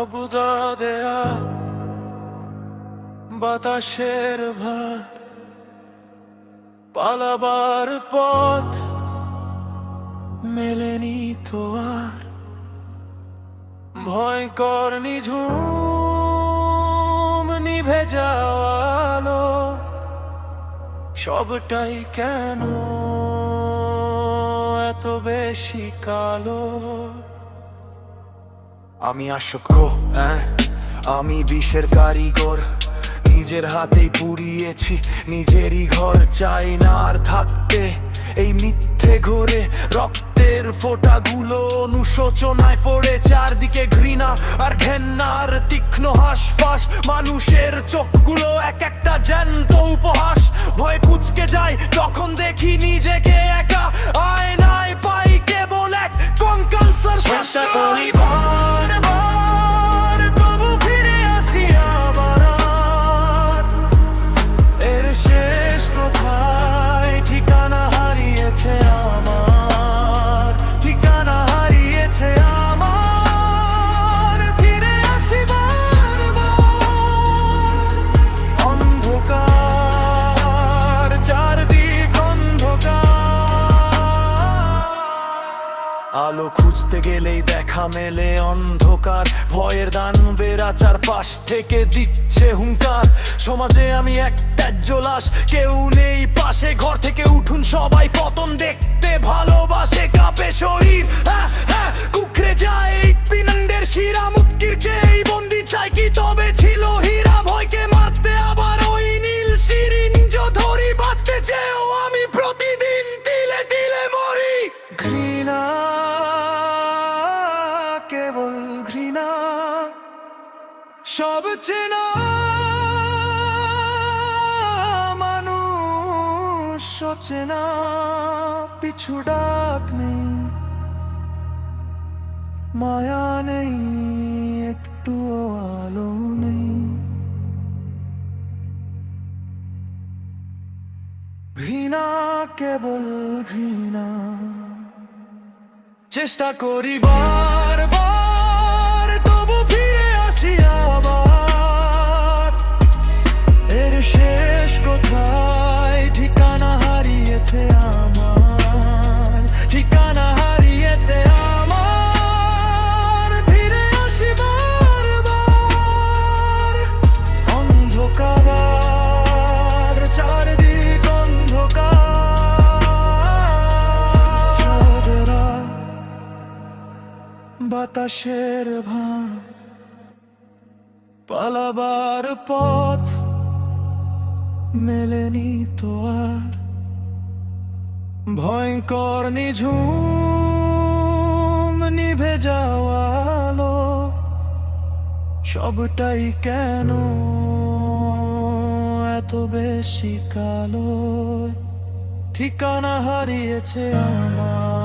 অবুদা দেয়া বাতাসের ভার, পালাবার পথ মেলেনি তো আর। ভয়ঙ্কর নিঝুম নিভে যাওয়ালো, সবটাই কেন এত বেশি কালো? আমি আসক্ত, আমি বিষের কারিগর, নিজের হাতেই পুড়িয়েছি নিজেরই ঘর। চাই না আর থাকতে এই মিথ্যে ঘরে, রক্তের ফোঁটাগুলো অনুশোচনায় পড়ে। চারদিকে ঘৃণা আর ঘেন্নার তীক্ষ্ণ হাসফাস, মানুষের চোখগুলো এক একটা জ্যান্ত উপহাস। ভয় কুঁচকে যায় যখন দেখি নিজেকে একা, আয়নায় পাই কেবল এক কঙ্কাল স্যার। চেষ্টা করি বারবার, তবু ফিরে আসি আবার। এর শেষ কোথায়? ঠিকানা হারিয়েছে আমার, ঠিকানা হারিয়েছে আমার। ফিরে আসি বারবার, অন্ধকার চারদিক অন্ধকার। আলো খুঁজতে গেলেই দেখা মেলে অন্ধকার, ভয়ের দানবের চারপাশ থেকে দিচ্ছে হুঙ্কার। সমাজে আমি এক ত্যায্য লাশ, কেউ নেই পাশে। ঘর থেকে উঠুন সবাই, পতন দেখতে ভালোবাসে। কাঁপে শরীর, কুকড়ে যায় এই পিনন্ডের শিরা। মুক্তির চেয়ে বন্দি চাই কি তবে ছিল হীরা? ভয়কে মারতে আবার ওই নীল সিরিঞ্জ ধরি। বাঁচতে চেয়েও আমি প্রতিদিন তিলে তিলে মরি। ঘৃণা, কেবল ঘৃণা, সব চেনা মানুষ চেনা। পিছু ডাক নেই, মায়া নেই, একটু আলো নেই। ঘৃণা, কেবল ঘৃণা। চেষ্টা করি বারবার, তবু ফিরে আসি আবার। এর শেষ কোথায়? ঠিকানা হারিয়েছে আমার, ঠিকানা হারিয়েছে আমার। ফিরে আসি বারবার, অন্ধকার চারদিক অন্ধকার। সারা বাতাসের ভার, পালাবার পথ মেলেনি তো আর। ভয়ঙ্কর নিঝুম নিভে যাওয়ালো, সবটাই কেন এত বেশি কালো? ঠিকানা হারিয়েছে আমার।